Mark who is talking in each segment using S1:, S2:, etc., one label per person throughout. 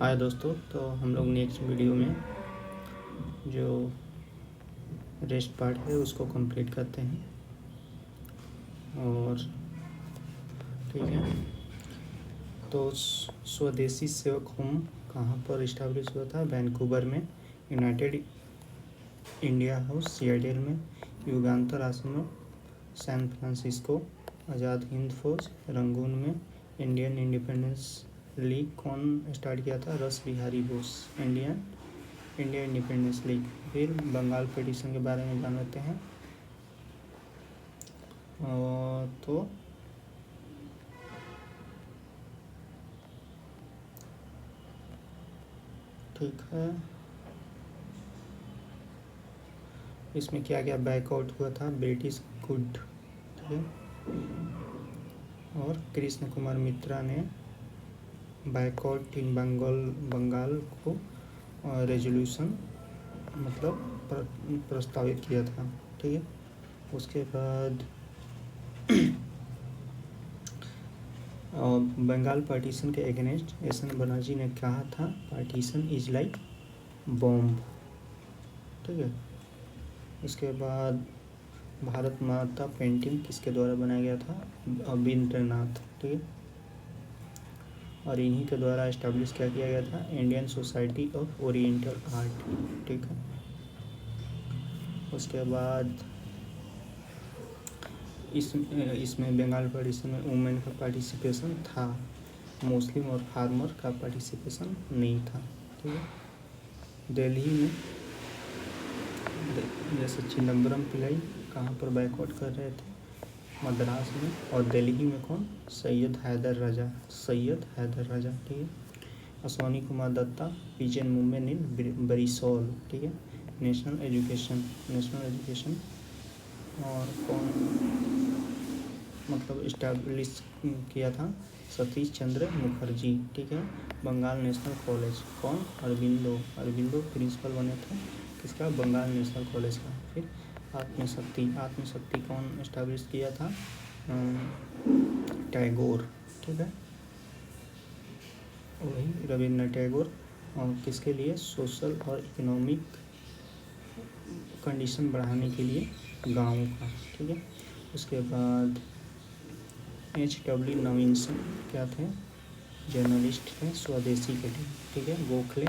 S1: हाय दोस्तों, तो हम लोग नेक्स्ट वीडियो में जो रेस्ट पार्ट है उसको कंप्लीट करते हैं। और ठीक है, तो स्वदेशी सेवक होम कहाँ पर इस्टेब्लिश हुआ था? वैंकूवर में, यूनाइटेड इंडिया हाउस सियाटल में, युगांतर आश्रम सैन फ्रांसिस्को, आज़ाद हिंद फौज रंगून में, इंडियन इंडिपेंडेंस लीग कौन स्टार्ट किया था? रस Bihari Bose, India independence league. फिर बंगाल पिटीशन के बारे में जान लेते हैं। तो ठीक है, इसमें क्या क्या बैकआउट हुआ था? ब्रिटिश गुड, ठीक है, और कृष्ण कुमार मित्रा ने बैकआउट इन बंगाल को रेजोल्यूशन मतलब प्रस्तावित किया था। ठीक है, उसके बाद बंगाल पार्टीशन के अगेंस्ट एस एन बनर्जी ने कहा था, पार्टीशन इज लाइक बॉम्ब। ठीक है, उसके बाद भारत माता पेंटिंग किसके द्वारा बनाया गया था? अविंद्रनाथ। ठीक है, और इन्हीं के द्वारा इस्टेब्लिश क्या किया गया था? Indian society of oriental art. ठीक है, उसके बाद इसमें बंगाल पार्टीशन में वुमेन का पार्टिसिपेशन था, मुस्लिम और फार्मर का पार्टिसिपेशन नहीं था। ठीक है, दिल्ली में जैसे चिदम्बरम पिल्लई कहाँ पर बैकआउट कर रहे थे? मद्रास में। और दिल्ली में कौन? सैयद हैदर राजा। ठीक है, Ashwini Kumar Dutta pigeon movement in Barisal. ठीक है, नेशनल एजुकेशन और कौन मतलब इस्टेब्लिश किया था? सतीश चंद्र मुखर्जी। ठीक है, बंगाल नेशनल कॉलेज कौन? अरबिंदो प्रिंसिपल बने थे किसका? बंगाल नेशनल कॉलेज का। फिर आत्मशक्ति कौन इस्टेब्लिश किया था? टैगोर। ठीक है, वही रविन्द्रनाथ टैगोर। और किसके लिए? सोशल और इकोनॉमिक कंडीशन बढ़ाने के लिए गाँवों का। ठीक है, उसके बाद H.W. नवीनसन क्या थे? जर्नलिस्ट थे, स्वदेशी के लिए। ठीक है, Gokhale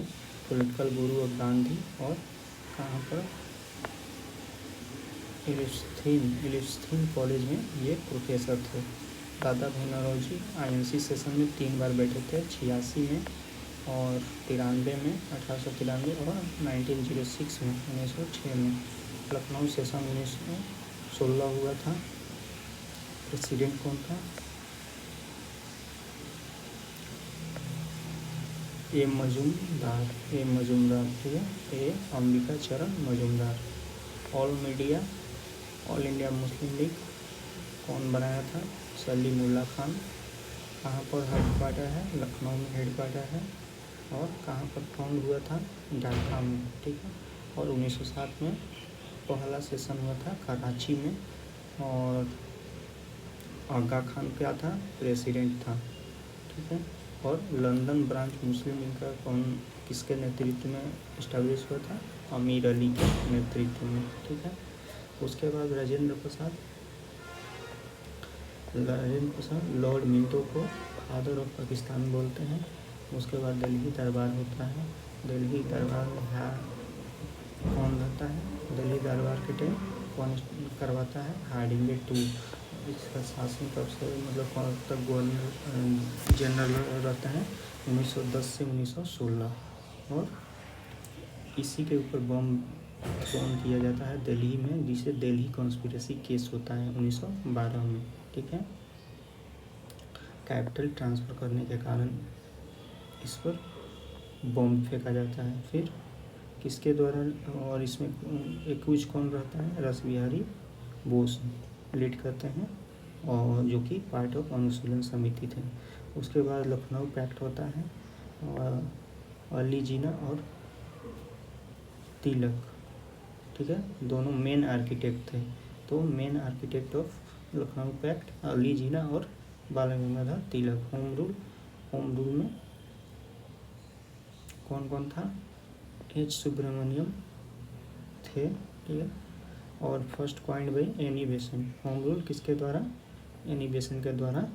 S1: political Guru of Gandhi. और कहाँ पर? इलिस्थिन कॉलेज में ये प्रोफेसर थे। दादा भाई नौरोजी INC सेशन में 3 बार बैठे थे, 86 में और 93 में, 1893 और 1906 में, 1906 में। लखनऊ सेशन 1916 हुआ था। प्रेसिडेंट कौन था? ए मजूमदार। ठीक है, ए अंबिका चरण Majumdar. All India Muslim league कौन बनाया था? सलीमुल्लाह खान। कहाँ पर हेडक्वार्टर है? लखनऊ में हेडक्वार्टर है। और कहाँ पर फाउंड हुआ था? ढाका में। ठीक है, और 1907 में पहला सेशन हुआ था कराची में। और आगा खान क्या था? प्रेसिडेंट था। ठीक है, और लंदन ब्रांच मुस्लिम लीग का कौन किसके नेतृत्व में इस्टेब्लिश हुआ था? अमीर अली के नेतृत्व में। ठीक है, उसके बाद राजेंद्र प्रसाद लॉर्ड मिंटो को फादर ऑफ पाकिस्तान बोलते हैं। उसके बाद दिल्ली दरबार होता है। दिल्ली दरबार में कौन रहता है? दिल्ली दरबार के टाइम कौन करवाता है? हार्डिंगे टू। इसका शासन कब से मतलब कौन तक गवर्नर जनरल रहता है? 1910 से 1916। और इसी के ऊपर बम ड्रोन किया जाता है दिल्ली में, जिसे दिल्ली कॉन्स्पिरेसी केस होता है 1912 में। ठीक है, कैपिटल ट्रांसफ़र करने के कारण इस पर बम फेंका जाता है। फिर किसके द्वारा? और इसमें एक्यूज कौन रहता है? रस बिहारी बोस लीड करते हैं, और जो कि पार्ट ऑफ अनुशीलन समिति थे। उसके बाद लखनऊ पैक्ट होता है, और अली जीना और तिलक, ठीक है, दोनों मेन आर्किटेक्ट थे। तो main architect of Lucknow pact Ali Jinnah और बाल गंगाधर तिलक। होम रूल में कौन कौन था, एच सुब्रमण्यम थे, ठीक है। और first coined by Annie Besant, home rule किसके द्वारा, एनी बेसेंट के द्वारा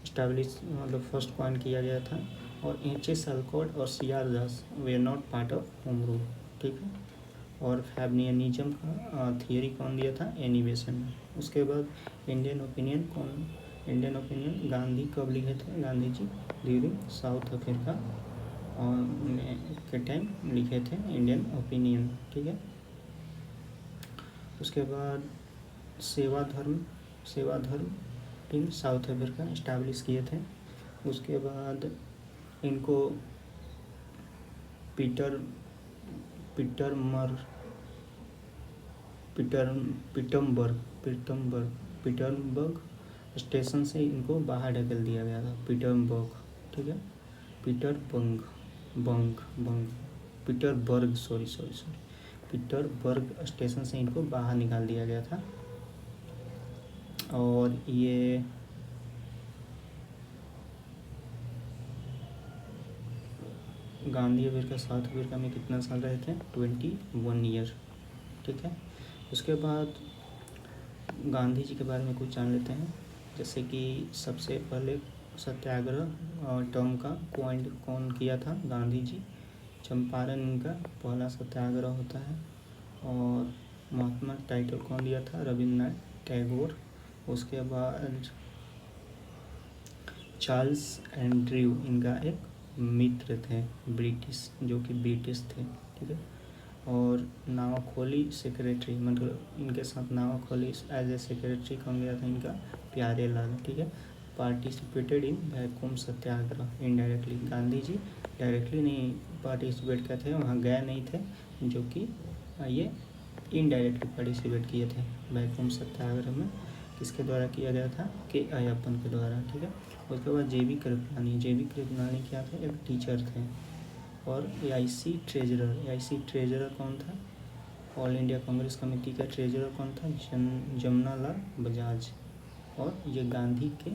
S1: इस्टेब्लिश मतलब फर्स्ट क्वाइंड किया गया था। और एच.एस. अल्कोट और CR. Das way not part of home rule, ठीक है। और फैबनियनिज्म का थियरी कौन दिया था, एनी बेसेंट ने। उसके बाद इंडियन ओपिनियन गांधी कब लिखे थे, Gandhi ji during south Africa के टाइम लिखे थे इंडियन ओपिनियन, ठीक है। उसके बाद सेवा धर्म इन साउथ अफ्रीका इस्टेब्लिश किए थे। उसके बाद इनको पीटरबर्ग स्टेशन से इनको बाहर ढकेल दिया गया था, पीटरबर्ग, ठीक है। पीटरबर्ग स्टेशन से इनको बाहर निकाल दिया गया था। और ये गांधी अफ्रीका साउथ अफ्रीका में कितना साल रहे थे, 21 ईयर, ठीक है। उसके बाद गांधी जी के बारे में कुछ जान लेते हैं। जैसे कि सबसे पहले सत्याग्रह टर्म का कौन किया था, गांधी जी। चंपारण इनका पहला सत्याग्रह होता है। और महात्मा टाइटल कौन दिया था, रविन्द्रनाथ टैगोर। उसके बाद चार्ल्स एंड्रयू इनका एक मित्र थे, ब्रिटिश, जो कि ब्रिटिश थे, ठीक है। और नावाखोली सेक्रेटरी, मतलब इनके साथ नावाखोली एज ए सेक्रेटरी कौन गया था, इनका प्यारे लाल, ठीक है। Participated in Vaikom satyagraha indirectly, Gandhi ji directly नहीं पार्टिसिपेट किए थे, वहाँ गए नहीं थे, जो कि ये इनडायरेक्टली पार्टिसिपेट किए थे वैकोम सत्याग्रह में। किसके द्वारा किया गया था, के अय्यप्पन के द्वारा, ठीक है। उसके बाद जे बी कृपलानी क्या थे, एक टीचर थे। और एआईसी ट्रेजरर कौन था, ऑल इंडिया कांग्रेस कमेटी का ट्रेजरर कौन था, जमुना लाल बजाज। और ये गांधी के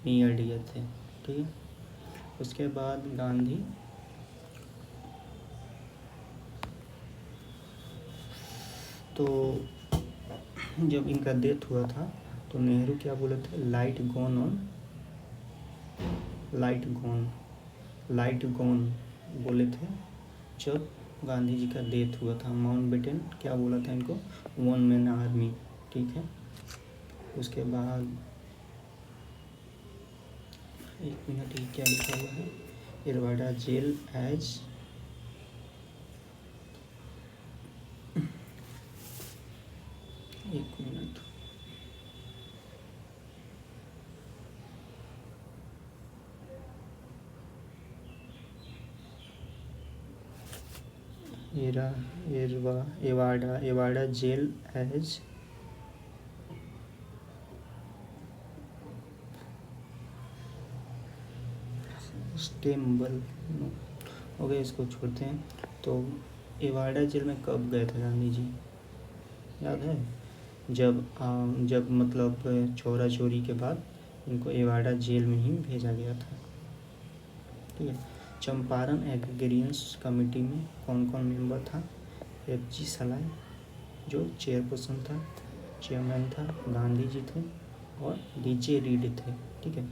S1: नियर डियर थे, ठीक है। उसके बाद गांधी तो जब इनका डेथ हुआ था तो नेहरू क्या बोले थे, लाइट गॉन बोले थे जब गांधी जी का डेथ हुआ था। माउंटबेटन क्या बोला था इनको, 1 मैन आर्मी, ठीक है। उसके बाद एक मिनट, ये क्या लिखा हुआ है, इरवाड़ा जेल एज एक मिनट, एवाड़ा जेल एज स्टेम्बल, हो गया, इसको छोड़ते हैं। तो एवाड़ा जेल में कब गए थे गांधी जी, याद है, जब मतलब चोरा चोरी के बाद इनको एवाड़ा जेल में ही भेजा गया था, ठीक है। चंपारण एग्रीगेरियंस कमेटी में कौन कौन मेंबर था, एफ.जी. सलाय जो चेयरपर्सन था, चेयरमैन था, गांधी जी थे, और डी.जे. रीड थे, ठीक है।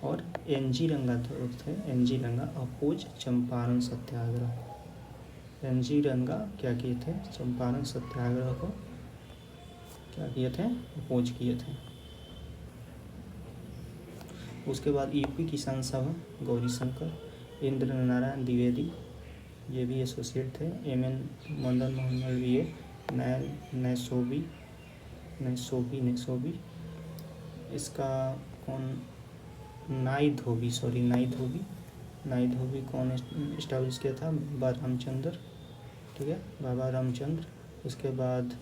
S1: और एन.जी. रंगा अपोज चंपारण सत्याग्रह। एन.जी. रंगा क्या किए थे, चंपारण सत्याग्रह को क्या किए थे, अपोज किए थे। उसके बाद यूपी किसान सभा, गौरीशंकर, इंद्र नारायण द्विवेदी, ये भी एसोसिएट थे। एम.एन. मदन मोहन मालवीय, नैसोबी, इसका कौन, नाई धोबी कौन इस्टेब्लिश किया था, बाबा रामचंद्र, ठीक है, बाबा रामचंद्र। उसके बाद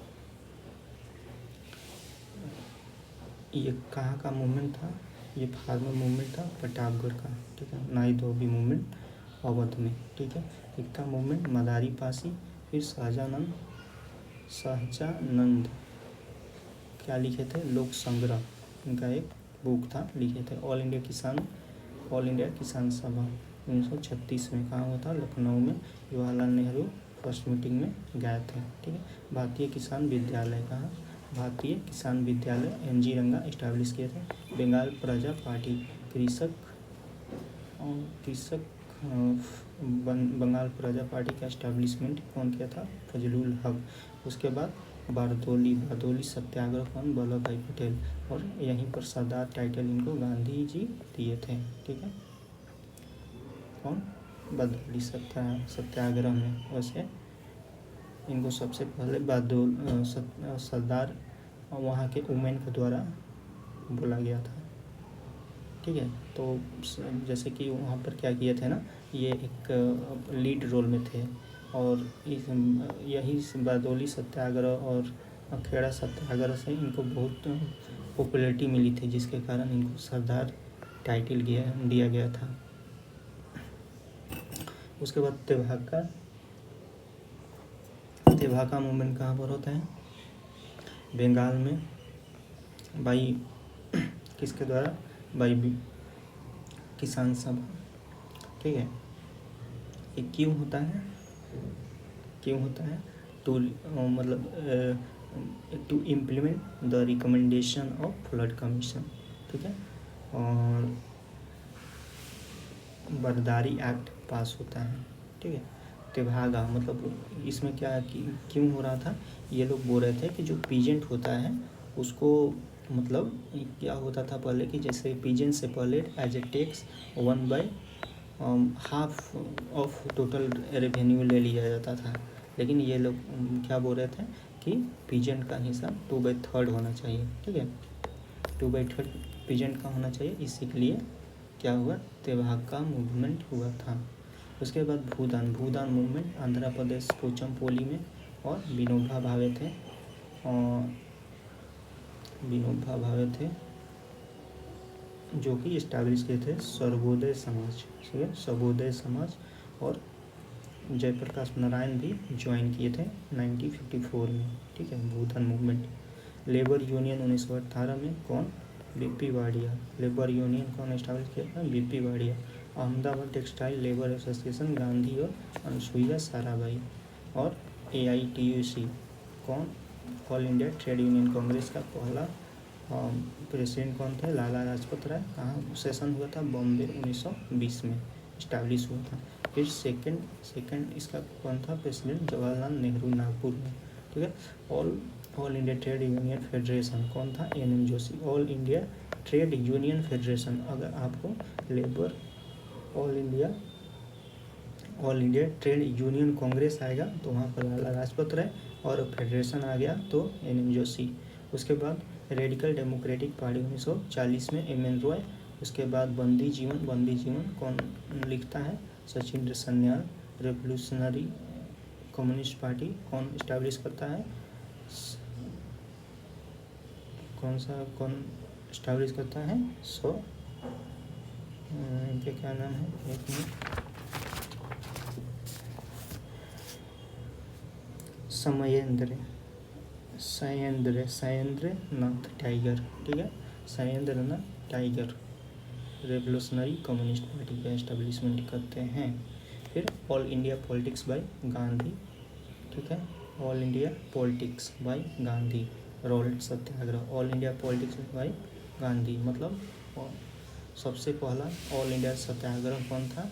S1: ये कहाँ का मूवमेंट था, ये फार्मर मूवमेंट था प्रतापगढ़ का, ठीक है। नाई धोबी मूवमेंट अवध में, ठीक है। एकता मूवमेंट मदारी पासी। फिर सहजानंद क्या लिखे थे, लोक संग्रह, इनका एक बुक था, लिखे थे। ऑल इंडिया किसान सभा, 1936 में कहाँ हुआ था, लखनऊ में जवाहरलाल नेहरू फर्स्ट मीटिंग में गए थे। ठीक है। भारतीय किसान विद्यालय कहाँ, भारतीय किसान विद्यालय NG रंगा इस्टेब्लिश किए थे। बंगाल प्रजा पार्टी कृषक बंगाल प्रजा पार्टी का इस्टेब्लिशमेंट कौन किया था, फजलुल हक। उसके बाद बारदौली सत्याग्रह कौन, वल्लभ भाई पटेल। और यहीं पर सरदार टाइटल इनको गांधी जी दिए थे। ठीक है। कौन, बारदौली सत्याग्रह में। वैसे इनको सबसे पहले सरदार वहाँ के वुमेन के द्वारा बोला गया था। ठीक है। तो जैसे कि वहाँ पर क्या किए थे ना, ये एक लीड रोल में थे और यही बारदौली सत्याग्रह और खेड़ा सत्याग्रह से इनको बहुत पॉपुलैरिटी मिली थी, जिसके कारण इनको सरदार टाइटल दिया गया था। उसके बाद तेभागा मूवमेंट कहाँ पर होता है, बंगाल में, बाई किसके द्वारा, बाई किसान सभा। ठीक है। ये क्यों होता है, to implement the recommendation of flood commission. ठीक है। और बरदारी एक्ट पास होता है। ठीक है। तेभागा मतलब इसमें क्या है कि क्यों हो रहा था, ये लोग बोल रहे थे कि जो पीजेंट होता है उसको मतलब क्या होता था पहले कि जैसे पीजेंट से पहले as a tax 1/2 of total revenue ले लिया जाता था। लेकिन ये लोग क्या बोल रहे थे कि पीजेंट का हिस्सा 2/3 होना चाहिए। ठीक है। 2/3 पीजेंट का होना चाहिए, इसी के लिए क्या हुआ, तेभागा मूवमेंट हुआ था। उसके बाद भूदान मूवमेंट आंध्र प्रदेश पोचमपल्ली में, और विनोबा भावे थे जो कि इस्टेब्लिश किए थे सर्वोदय समाज। और जयप्रकाश नारायण भी ज्वाइन किए थे 1954 में। ठीक है। भूदान मूवमेंट। लेबर यूनियन 1918 में कौन, BP वाडिया। लेबर यूनियन कौन इस्टेब्लिश किया था, BP Wadia. Ahmedabad textile labour association Gandhi और अनुसुईया साराभाई। और AITUC कौन, all India trade union Congress का पहला प्रेसिडेंट कौन थे, लाला लाजपत राय। कहाँ सेशन हुआ था, बॉम्बे 1920 में इस्टेब्लिश हुआ था। फिर सेकंड इसका कौन था प्रेसिडेंट, जवाहरलाल नेहरू, नागपुर में। ठीक है। All India trade union federation कौन था, NM Joshi. All India trade union federation, अगर आपको labour all India trade union Congress आएगा तो वहाँ पर लाला लाजपत राय, और फेडरेशन आ गया तो NM जोशी। उसके बाद रेडिकल डेमोक्रेटिक पार्टी 1940 में MN रॉय। उसके बाद बंदी जीवन कौन लिखता है, Sachindra Sanyal. Revolutionary communist party कौन इस्टेब्लिश करता है, कौन इस्टेब्लिश करता है, इनके क्या नाम है, एक मिनट, सयेंद्र नाथ टाइगर। ठीक है। Satyendra Nath Tagore revolutionary communist party का एस्टेब्लिशमेंट करते हैं। फिर all India politics by Gandhi. ठीक है। All India politics by Gandhi, Rowlatt Satyagraha. All India politics by Gandhi मतलब सबसे पहला ऑल इंडिया सत्याग्रह कौन था,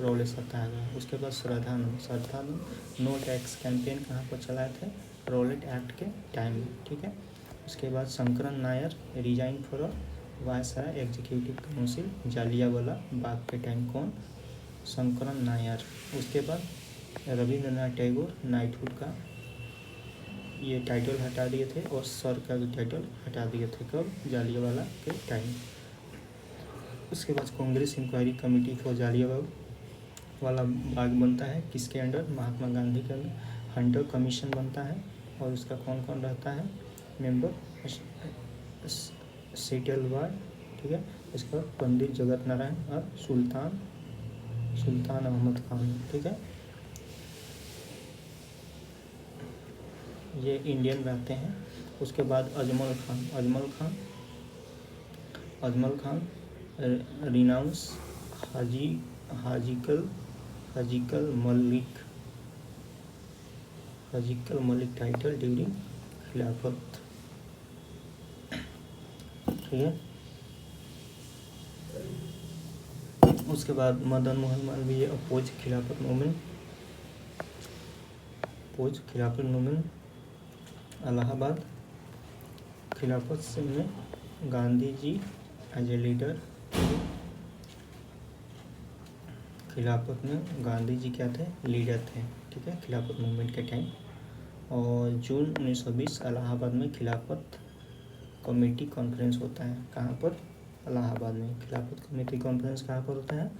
S1: रॉलेट सत्याग्रह। उसके बाद श्रद्धानंद नो टैक्स कैंपेन कहाँ पर चलाए थे, रॉलेट एक्ट के टाइम में। ठीक है। उसके बाद Sankaran Nair resign for viceroy executive council, Jallianwala Bagh के टाइम, कौन, शंकरन नायर। उसके बाद रविंद्रनाथ टैगोर नाइटहुड का ये टाइटल हटा दिए थे और सर का भी टाइटल हटा दिए थे, कब, जालियावाला के टाइम। उसके बाद Congress inquiry committee for Jallianwala Bagh बनता है, किसके अंडर, महात्मा गांधी के अंडर। हंटर कमीशन बनता है और उसका कौन कौन रहता है मेंबर, सेटलवाड। ठीक है। इसके बाद पंडित जगत नारायण और सुल्तान अहमद खान। ठीक है। ये इंडियन रहते हैं। उसके बाद अजमल खान रिनाउंस हाजी हाजिकल मलिक टाइटल ड्यूरिंग खिलाफत। ठीक है। उसके बाद मदन मोहन मालवीय अपोज खिलाफत मूवमेंट इलाहाबाद खिलाफत से में Gandhi ji as a leader. खिलाफत में गांधी जी क्या थे? लीडर थे। ठीक है, खिलाफत मूवमेंट के टाइम। और जून 1920 इलाहाबाद में खिलाफत कमेटी कॉन्फ्रेंस होता है। कहाँ पर? इलाहाबाद में। खिलाफत कमेटी कॉन्फ्रेंस कहाँ पर होता है?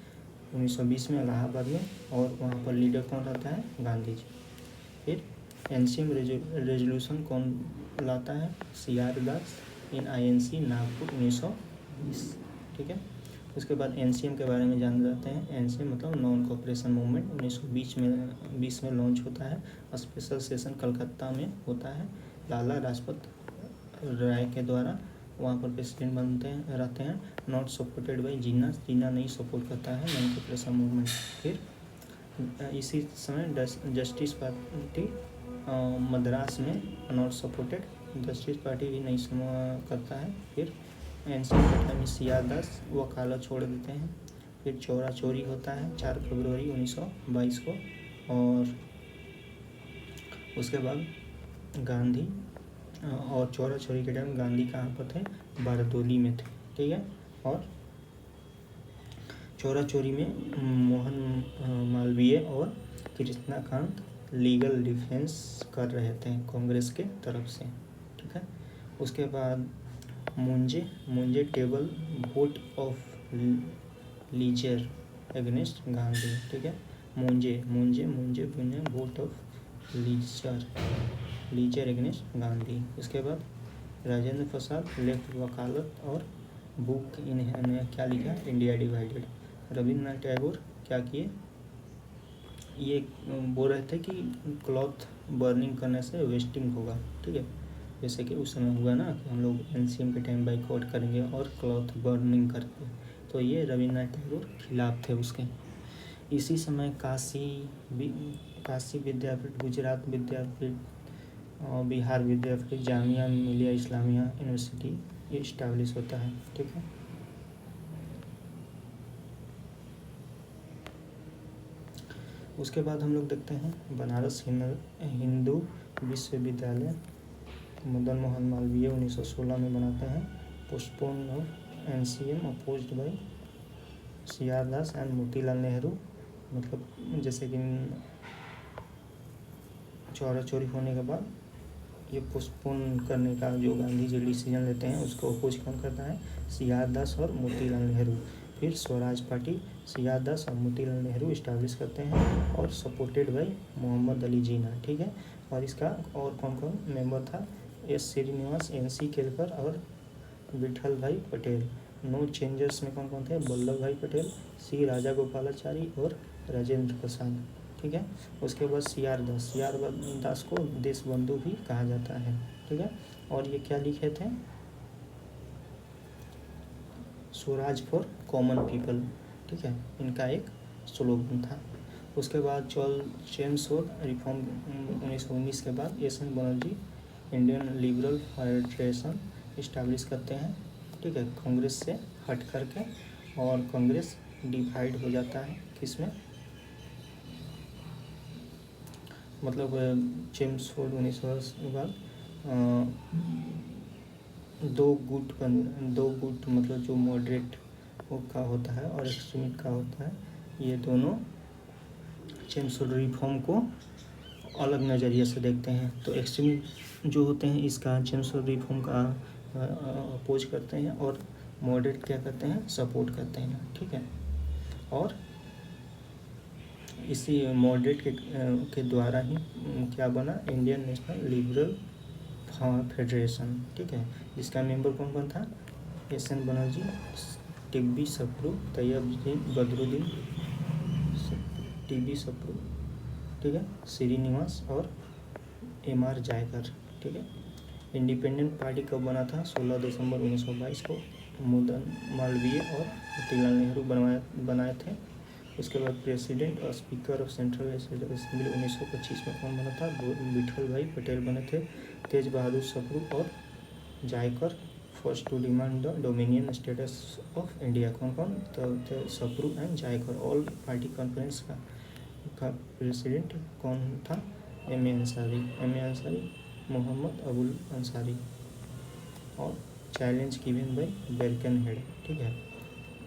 S1: 1920 में इलाहाबाद में। और वहाँ पर लीडर कौन रहता है? गांधी जी। फिर एनसीएम रेजोल्यूशन कौन लाता है? CR दास इन INC नागपुर 1920। ठीक है। उसके बाद एनसीएम के बारे में जान जाते हैं। एनसीएम मतलब नॉन कोऑपरेशन मूवमेंट 1920 में लॉन्च होता है। स्पेशल सेशन कलकत्ता में होता है। लाला लाजपत राय के द्वारा वहाँ पर प्रेसिडेंट रहते हैं। नॉट सपोर्टेड बाई जीना नहीं सपोर्ट करता है नॉन कोऑपरेशन मूवमेंट। फिर इसी समय जस्टिस पार्टी मद्रास में नॉट सपोर्टेड, जस्टिस पार्टी भी नहीं करता है। फिर एनसीएम के टाइम में CR दास वकालत छोड़ देते हैं। फिर चौरा चोरी होता है 4 फरवरी 1922 को। और उसके बाद गांधी और चौरा चोरी के टाइम गांधी कहाँ पर थे? बारदोली में थे। ठीक है। और चौरा चोरी में मोहन मालवीय और कृष्णाकांत लीगल डिफेंस कर रहे थे कांग्रेस के तरफ से। ठीक है। उसके बाद Moonje table vote of leisure against Gandhi. ठीक है। Moonje vote of leisure against Gandhi. उसके बाद राजेंद्र प्रसाद लेफ्ट वकालत और बुक इन्होंने क्या लिखा? India divided. रविन्द्रनाथ टैगोर क्या किए? ये बोल रहे थे कि क्लॉथ बर्निंग करने से वेस्टिंग होगा। ठीक है, जैसे कि उस समय हुआ ना कि हम लोग एनसीएम के टाइम बाइकआउट करेंगे और क्लॉथ बर्निंग करके, तो ये रविन्द्रनाथ टैगोर खिलाफ थे उसके। इसी समय काशी विद्यापीठ, गुजरात विद्यापीठ, बिहार विद्यापीठ, जामिया मिलिया इस्लामिया यूनिवर्सिटी ये इस्टेब्लिश होता है। ठीक है। उसके बाद हम लोग देखते हैं बनारस हिंदू विश्वविद्यालय मदन मोहन मालवीय 1916 में बनाते हैं। Postpone of NCM opposed by CR Das and Motilal Nehru. मतलब जैसे कि चौरा चोरी होने के बाद ये पोस्टपोन करने का जो गांधी जी डिसीजन लेते हैं उसको अपोज कौन करता है? CR दास और मोतीलाल नेहरू। फिर स्वराज पार्टी CR दास और मोतीलाल नेहरू इस्टेब्लिश करते हैं और सपोर्टेड बाय मोहम्मद अली जिन्ना। ठीक है। और इसका और कौन कौन मेंबर था? S श्रीनिवास, NC केलकर और विठल भाई पटेल। नो चेंजर्स में कौन कौन थे? वल्लभ भाई पटेल, C राजा गोपालाचारी और राजेंद्र प्रसाद। ठीक है। उसके बाद CR दास को देश बंधु भी कहा जाता है। ठीक है। और ये क्या लिखे थे? Swaraj for common people. ठीक है, इनका एक स्लोगन था। उसके बाद चेम्स और रिफॉर्म 1919 के बाद SN Banerjee Indian liberal federation establish करते हैं। ठीक है, कांग्रेस से हट करके, और कांग्रेस डिवाइड हो जाता है किसमें? मतलब चेम्सफोर्ड 1920 के बाद दो गुट मतलब जो मॉडरेट का होता है और एक्सट्रीमिस्ट का होता है, ये दोनों चेम्सफोर्ड रिफॉर्म को अलग नज़रिए से देखते हैं। तो एक्सट्रीमिस्ट जो होते हैं इसका चेम्सफोर्ड रिफॉर्म का अपोज करते हैं, और मॉडरेट क्या करते हैं? सपोर्ट करते हैं। ठीक है। और इसी मॉडरेट के द्वारा ही क्या बना? Indian national liberal federation. ठीक है, जिसका मेंबर कौन कौन था? SN बनर्जी, टिब्बी सप्रू, तैयबुद्दीन बदरुद्दीन, टिब्बी सप्रू, ठीक है, श्रीनिवास और MR जायकर। ठीक है। इंडिपेंडेंट पार्टी कब बना था? 16 दिसंबर 1922 को मदन मालवीय और मोतीलाल नेहरू बनाए थे। उसके बाद प्रेसिडेंट और स्पीकर ऑफ सेंट्रल असेंबली 1925 में कौन बना था? विठल भाई पटेल बने थे। तेज बहादुर सप्रू और Jayakar first to demand the dominion status of India. कौन कौन? तो Sapru and Jayakar. All party conference का प्रेसिडेंट कौन था? एम.ए. अंसारी, मोहम्मद अबुल अंसारी। और चैलेंज गिवन बाय बेरकनहेड। ठीक है,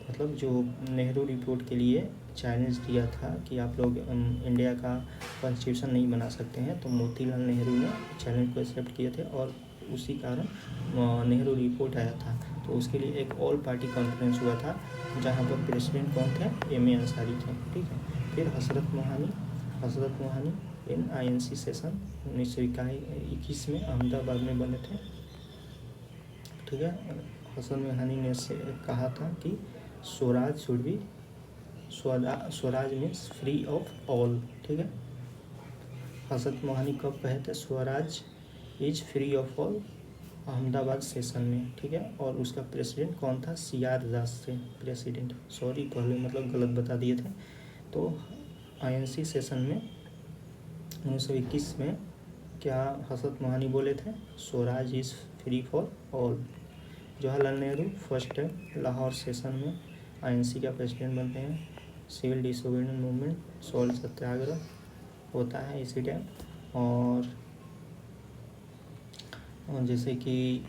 S1: मतलब जो नेहरू रिपोर्ट के लिए चैलेंज दिया था कि आप लोग इंडिया का कॉन्स्टिट्यूशन नहीं बना सकते हैं, तो मोतीलाल नेहरू ने चैलेंज को एक्सेप्ट किए थे और उसी कारण नेहरू रिपोर्ट आया था। तो उसके लिए एक ऑल पार्टी कॉन्फ्रेंस हुआ था जहां पर प्रेसिडेंट कौन थे? एम.ए. अंसारी थे। ठीक है, फिर हजरत मोहानी इन INC सेशन 1921 में अहमदाबाद में बने थे। ठीक है, हसन मोहानी ने कहा था कि Swaraj means free of all. ठीक है, हजरत मोहानी कब कहे थे Swaraj is free of all? Ahmedabad session में। ठीक है, और उसका प्रेसिडेंट कौन था? CR दास थे प्रेसिडेंट। सॉरी, पहले मतलब गलत बता दिए थे। तो INC सेशन में 1921 में क्या हजरत मोहानी बोले थे? Swaraj is free for all. Jawaharlal Nehru first time Lahore session में INC का प्रेसिडेंट बनते हैं। सिविल डिसोबीडियंस मूवमेंट, सॉल्ट सत्याग्रह होता है इसी टाइम। और जैसे कि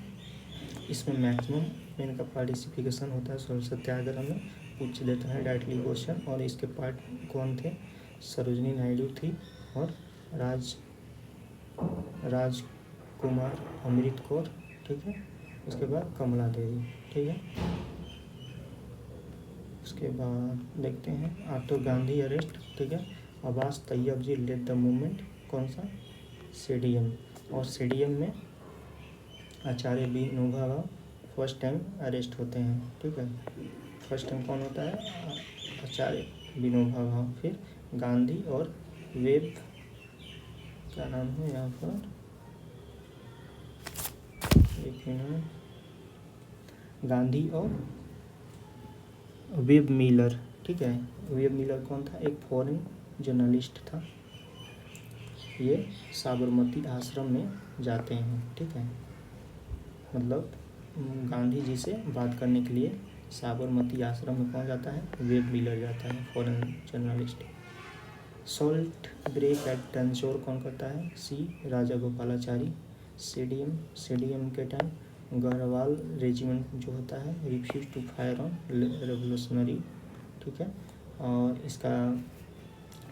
S1: इसमें मैक्सिमम इनका पार्टिसिपेशन होता है सॉल्ट सत्याग्रह में। पूछ देते हैं डायरेक्टली क्वेश्चन। और इसके पार्ट कौन थे? सरोजनी नायडू थी और राजकुमार अमृत कौर। ठीक है, उसके बाद कमला देवी। ठीक है, उसके बाद देखते हैं आर्थर गांधी अरेस्ट। ठीक है, अब्बास तैयब जी लेड द मूवमेंट। कौन सा? CDM। और CDM में आचार्य Vinoba Bhave first time arrest होते हैं। ठीक है, फर्स्ट टाइम कौन होता है? आचार्य विनोबा भावे। फिर गांधी और वेब, क्या नाम है यहाँ पर, एक मिनट, गांधी और वेब मिलर। ठीक है, वेब मिलर कौन था? एक फॉरेन जर्नलिस्ट था। ये साबरमती आश्रम में जाते हैं। ठीक है, मतलब गांधी जी से बात करने के लिए साबरमती आश्रम में कौन जाता है? वेब मिलर जाता है, foreign journalist. Salt break at Tanjore कौन करता है? C. राजागोपालाचारी। CDM के टाइम गढ़वाल रेजिमेंट जो होता है refuse to fire on revolutionary. ठीक है, और इसका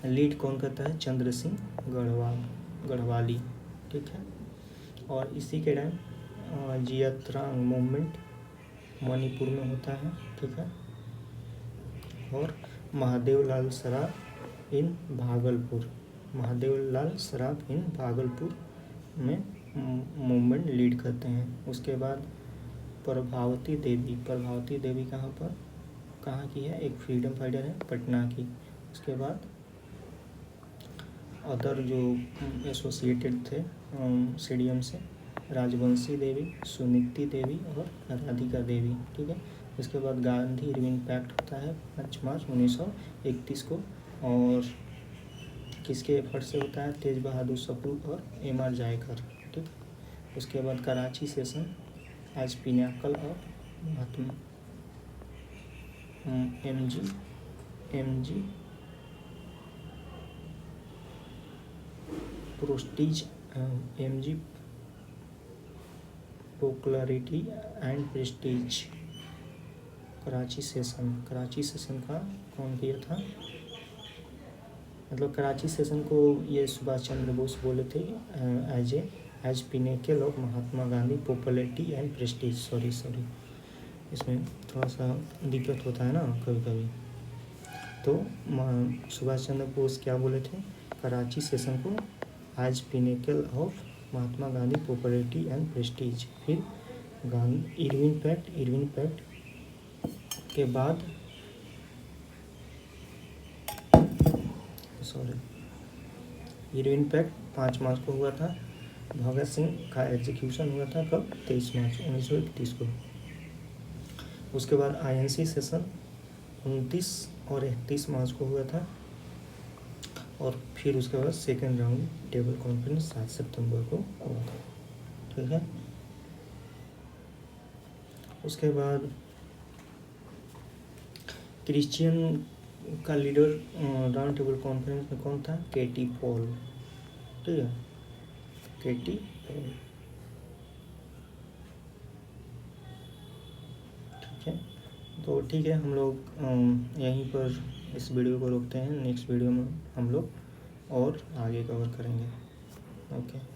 S1: लीड कौन करता है? चंद्र सिंह गढ़वाली। ठीक है, और इसी के टाइम जियात्रांग मूवमेंट मणिपुर में होता है। ठीक है, और महादेव लाल सराफ इन भागलपुर में मूवमेंट लीड करते हैं। उसके बाद प्रभावती देवी कहाँ की है? एक फ्रीडम फाइटर है, पटना की। उसके बाद अदर जो एसोसिएटेड थे CDM से, राजवंशी देवी, सुनीति देवी और राधिका देवी। ठीक है, उसके बाद गांधी इरविन पैक्ट होता है 5 मार्च 1931 को। और किसके एफर्ट से होता है? तेज बहादुर सप्रू और M.R. जायकर। ठीक, उसके बाद Karachi session as pinnacle of Mahatma MG prestige MG popularity and prestige. Karachi session का कौन किया था? मतलब कराची सेशन को ये सुभाष चंद्र बोस बोले थे as pinnacle of Mahatma Gandhi popularity and prestige. Sorry, इसमें थोड़ा सा दिक्कत होता है ना कभी कभी। तो सुभाष चंद्र बोस क्या बोले थे? कराची सेशन को as pinnacle of Mahatma Gandhi popularity and prestige. फिर इरविन पैक्ट के बाद इरविन पैक्ट 5 मार्च को हुआ था। भगत सिंह का एग्जीक्यूशन हुआ था कब? 23 मार्च 1931 को। उसके बाद INC सेशन 29 और 31 मार्च को हुआ था। और फिर उसके बाद सेकेंड राउंड टेबल कॉन्फ्रेंस 7 सितंबर को हुआ था। ठीक है, उसके बाद क्रिश्चियन का लीडर राउंड टेबल कॉन्फ्रेंस में कौन था? केटी पॉल। ठीक है, केटी पॉल। ठीक है, तो ठीक है, हम लोग यहीं पर इस वीडियो को रोकते हैं। नेक्स्ट वीडियो में हम लोग और आगे कवर करेंगे। ओके।